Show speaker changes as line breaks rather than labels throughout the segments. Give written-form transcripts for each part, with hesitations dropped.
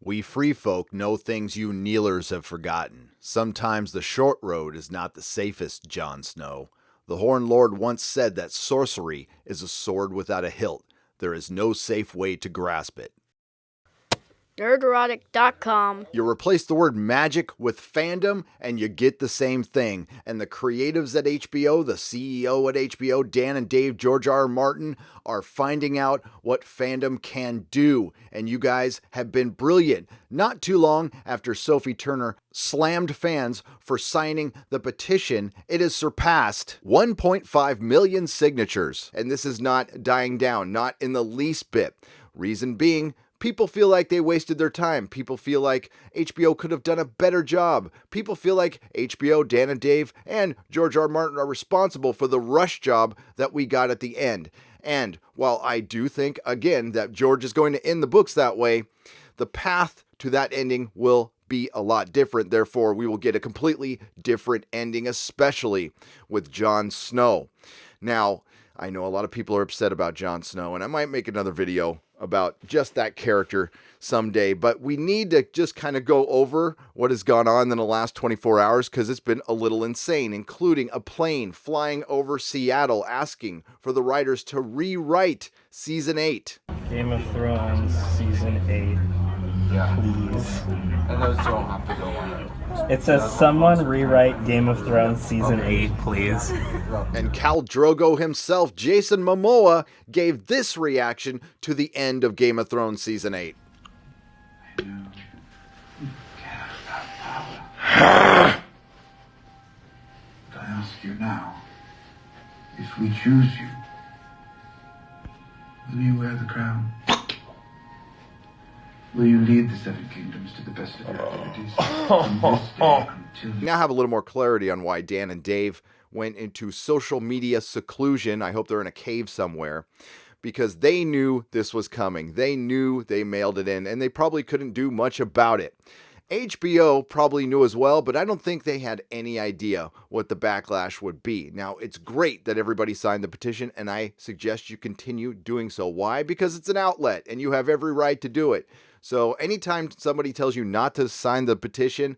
We free folk know things you kneelers have forgotten. Sometimes the short road is not the safest, Jon Snow. The Horn Lord once said that sorcery is a sword without a hilt. There is no safe way to grasp it.
Nerderotic.com.
You replace the word magic with fandom and you get the same thing. And the creatives at HBO, the CEO at HBO, Dan and Dave, George R. R. Martin, are finding out what fandom can do. And you guys have been brilliant. Not too long after Sophie Turner slammed fans for signing the petition, it has surpassed 1.5 million signatures. And this is not dying down, not in the least bit. Reason being, people feel like they wasted their time. People feel like HBO could have done a better job. People feel like HBO, Dan and Dave, and George R. R. Martin are responsible for the rush job that we got at the end. And while I do think, again, that George is going to end the books that way, the path to that ending will be a lot different. Therefore, we will get a completely different ending, especially with Jon Snow. Now, I know a lot of people are upset about Jon Snow, and I might make another video about just that character someday, but we need to just kind of go over what has gone on in the last 24 hours because it's been a little insane, including a plane flying over Seattle asking for the writers to rewrite Season 8.
Game of Thrones Season 8.
Yeah.
Please.
And those don't have to go on.
It says someone rewrite Game of Thrones Season 8, please.
And Khal Drogo himself, Jason Momoa, gave this reaction to the end of Game of Thrones Season 8.
I know you care about power. But I ask you now, if we choose you, will you wear the crown? Will you lead the Seven Kingdoms to the best of your abilities from this day until
Now have a little more clarity on why Dan and Dave went into social media seclusion. I hope they're in a cave somewhere because they knew this was coming. They knew they mailed it in and they probably couldn't do much about it. HBO probably knew as well, but I don't think they had any idea what the backlash would be. Now, it's great that everybody signed the petition, and I suggest you continue doing so. Why? Because it's an outlet, and you have every right to do it. So anytime somebody tells you not to sign the petition,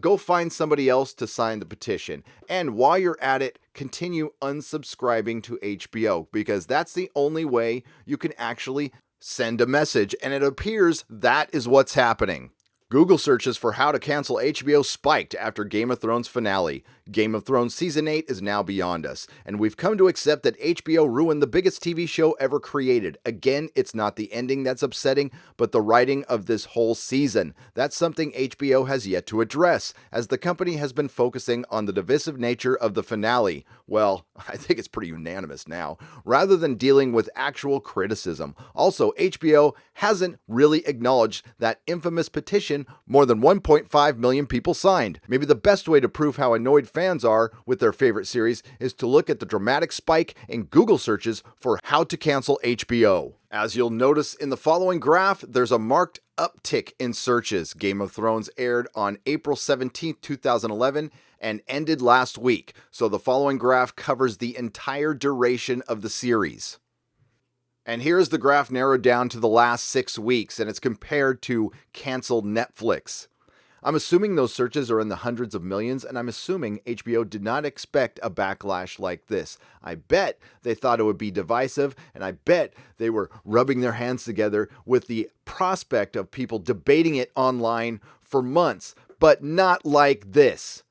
go find somebody else to sign the petition. And while you're at it, continue unsubscribing to HBO, because that's the only way you can actually send a message. And it appears that is what's happening. Google searches for how to cancel HBO spiked after Game of Thrones finale. Game of Thrones Season 8 is now beyond us, and we've come to accept that HBO ruined the biggest TV show ever created. Again, it's not the ending that's upsetting, but the writing of this whole season. That's something HBO has yet to address, as the company has been focusing on the divisive nature of the finale. Well, I think it's pretty unanimous now, rather than dealing with actual criticism. Also, HBO hasn't really acknowledged that infamous petition more than 1.5 million people signed. Maybe the best way to prove how annoyed fans are with their favorite series is to look at the dramatic spike in Google searches for how to cancel HBO. As you'll notice in the following graph, there's a marked uptick in searches. Game of Thrones aired on April 17th, 2011 and ended last week. So the following graph covers the entire duration of the series. And here's the graph narrowed down to the last 6 weeks, and it's compared to canceled Netflix. I'm assuming those searches are in the hundreds of millions, and I'm assuming HBO did not expect a backlash like this. I bet they thought it would be divisive, and I bet they were rubbing their hands together with the prospect of people debating it online for months, but not like this.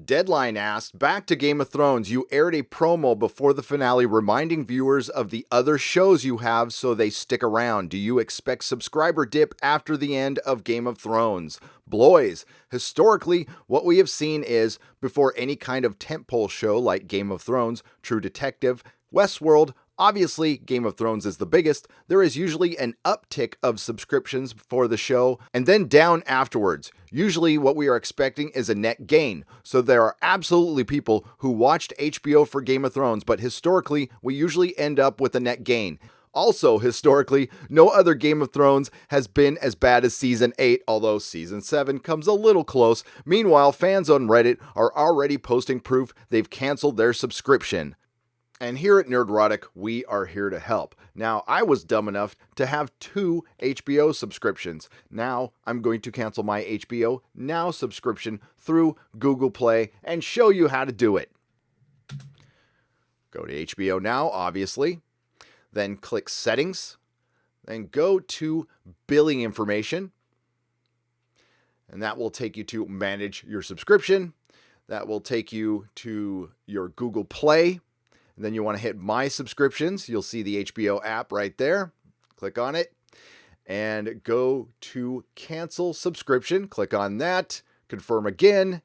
Deadline asked, back to Game of Thrones, you aired a promo before the finale reminding viewers of the other shows you have so they stick around. Do you expect subscriber dip after the end of Game of Thrones? Bloys, historically, what we have seen is, before any kind of tentpole show like Game of Thrones, True Detective, Westworld, obviously Game of Thrones is the biggest, there is usually an uptick of subscriptions for the show and then down afterwards. Usually what we are expecting is a net gain. So there are absolutely people who watched HBO for Game of Thrones, but historically we usually end up with a net gain. Also, historically, no other Game of Thrones has been as bad as Season 8, although Season 7 comes a little close. Meanwhile, fans on Reddit are already posting proof they've canceled their subscription. And here at Nerdrotic, we are here to help. Now, I was dumb enough to have 2 HBO subscriptions. Now, I'm going to cancel my HBO Now subscription through Google Play and show you how to do it. Go to HBO Now, obviously. Then click Settings. Then go to Billing Information. And that will take you to Manage Your Subscription. That will take you to your Google Play. And then you want to hit My Subscriptions. You'll see the HBO app right there. Click on it. And go to Cancel Subscription. Click on that. Confirm again.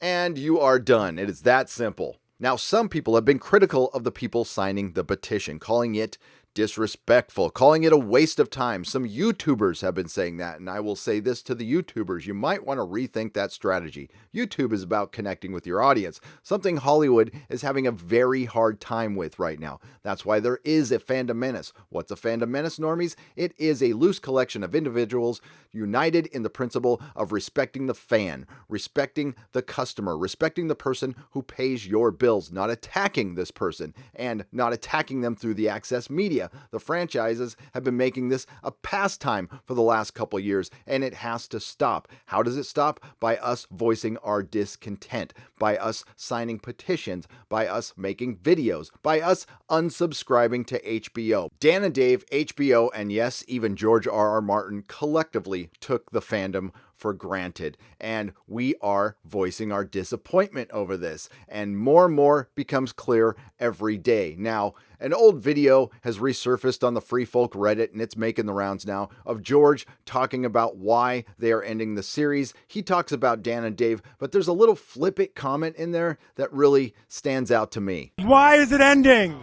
And you are done. It is that simple. Now, some people have been critical of the people signing the petition, calling it disrespectful, calling it a waste of time. Some YouTubers have been saying that, and I will say this to the YouTubers. You might want to rethink that strategy. YouTube is about connecting with your audience, something Hollywood is having a very hard time with right now. That's why there is a fandom menace. What's a fandom menace, normies? It is a loose collection of individuals united in the principle of respecting the fan, respecting the customer, respecting the person who pays your bills, not attacking this person, and not attacking them through the access media. The franchises have been making this a pastime for the last couple years, and it has to stop. How does it stop? By us voicing our discontent, by us signing petitions, by us making videos, by us unsubscribing to HBO. Dan and Dave, HBO, and yes, even George R.R. Martin collectively took the fandom for granted, and we are voicing our disappointment over this, and more becomes clear every day. Now, an old video has resurfaced on the Free Folk Reddit, and it's making the rounds now, of George talking about why they are ending the series. He talks about Dan and Dave, but there's a little flippant comment in there that really stands out to me.
Why is it ending?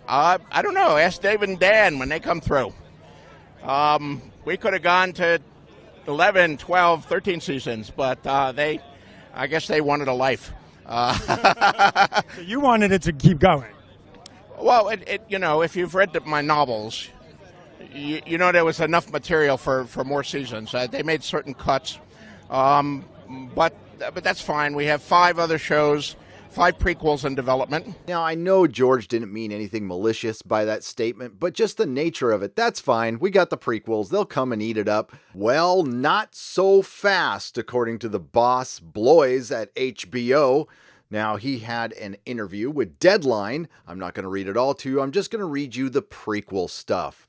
I don't know. Ask Dave and Dan when they come through. We could have gone to 11, 12, 13 seasons, but I guess they wanted a life.
So you wanted it to keep going.
Well, if you've read my novels, you know there was enough material for more seasons. They made certain cuts, but that's fine. We have 5 other shows, 5 prequels in development.
Now, I know George didn't mean anything malicious by that statement, but just the nature of it, that's fine. We got the prequels. They'll come and eat it up. Well, not so fast, according to the boss, Blois, at HBO. Now, he had an interview with Deadline. I'm not going to read it all to you. I'm just going to read you the prequel stuff.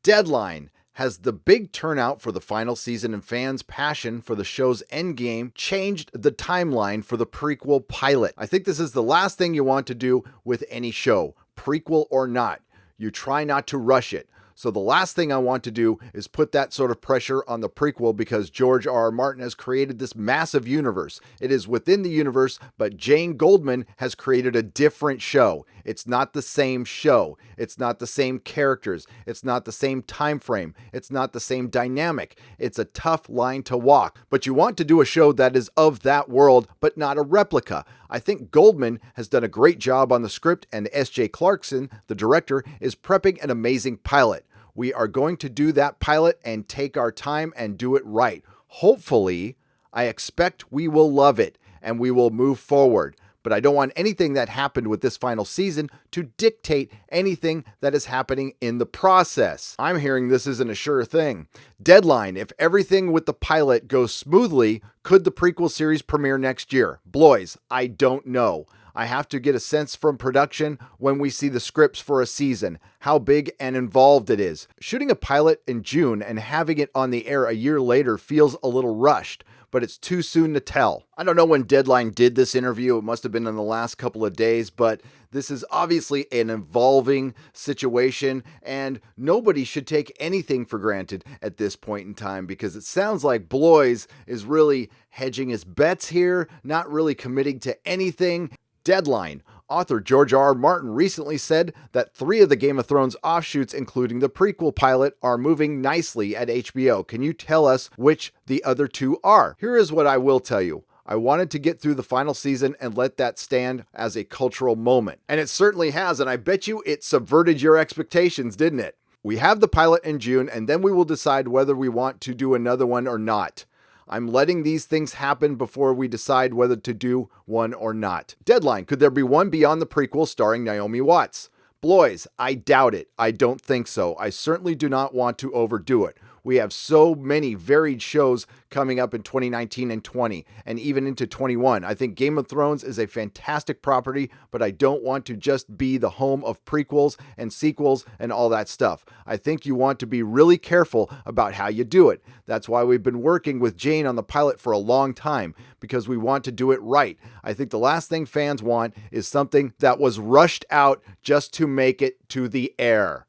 Deadline has the big turnout for the final season and fans' passion for the show's endgame changed the timeline for the prequel pilot. I think this is the last thing you want to do with any show, prequel or not. You try not to rush it. So the last thing I want to do is put that sort of pressure on the prequel because George R.R. Martin has created this massive universe. It is within the universe, but Jane Goldman has created a different show. It's not the same show. It's not the same characters. It's not the same time frame. It's not the same dynamic. It's a tough line to walk. But you want to do a show that is of that world, but not a replica. I think Goldman has done a great job on the script, and S.J. Clarkson, the director, is prepping an amazing pilot. We are going to do that pilot and take our time and do it right. Hopefully, I expect we will love it and we will move forward. But I don't want anything that happened with this final season to dictate anything that is happening in the process. I'm hearing this isn't a sure thing. Deadline, if everything with the pilot goes smoothly, could the prequel series premiere next year? Blois, I don't know. I have to get a sense from production when we see the scripts for a season, how big and involved it is. Shooting a pilot in June and having it on the air a year later feels a little rushed, but it's too soon to tell. I don't know when Deadline did this interview. It must have been in the last couple of days, but this is obviously an evolving situation, and nobody should take anything for granted at this point in time because it sounds like Blois is really hedging his bets here, not really committing to anything. Deadline. Author George R.R. Martin recently said that 3 of the Game of Thrones offshoots, including the prequel pilot, are moving nicely at HBO. Can you tell us which the other 2 are? Here is what I will tell you. I wanted to get through the final season and let that stand as a cultural moment. And it certainly has, and I bet you it subverted your expectations, didn't it? We have the pilot in June, and then we will decide whether we want to do another one or not. I'm letting these things happen before we decide whether to do one or not. Deadline, could there be one beyond the prequel starring Naomi Watts? Blois, I doubt it. I don't think so. I certainly do not want to overdo it. We have so many varied shows coming up in 2019 and 20, and even into 21. I think Game of Thrones is a fantastic property, but I don't want to just be the home of prequels and sequels and all that stuff. I think you want to be really careful about how you do it. That's why we've been working with Jane on the pilot for a long time, because we want to do it right. I think the last thing fans want is something that was rushed out just to make it to the air.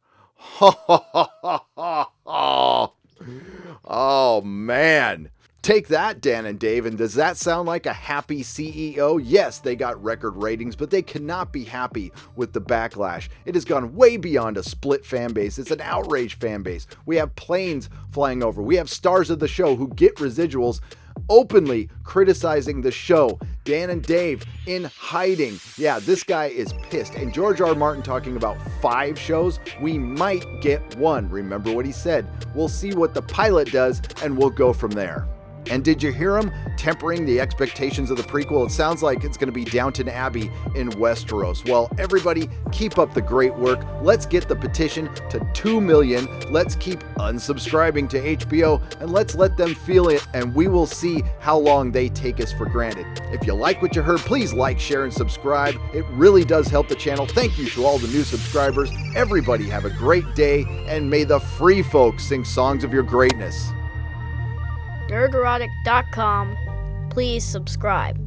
Oh, man. Take that, Dan and Dave, and does that sound like a happy CEO? Yes, they got record ratings, but they cannot be happy with the backlash. It has gone way beyond a split fan base. It's an outraged fan base. We have planes flying over. We have stars of the show who get residuals openly criticizing the show. Dan and Dave in hiding. Yeah, this guy is pissed. And George R. Martin talking about 5 shows. We might get 1. Remember what he said. We'll see what the pilot does, and we'll go from there. And did you hear him tempering the expectations of the prequel? It sounds like it's going to be Downton Abbey in Westeros. Well, everybody, keep up the great work. Let's get the petition to 2 million. Let's keep unsubscribing to HBO, and let's let them feel it, and we will see how long they take us for granted. If you like what you heard, please like, share, and subscribe. It really does help the channel. Thank you to all the new subscribers. Everybody have a great day, and may the free folks sing songs of your greatness.
Nerderotic.com. Please subscribe.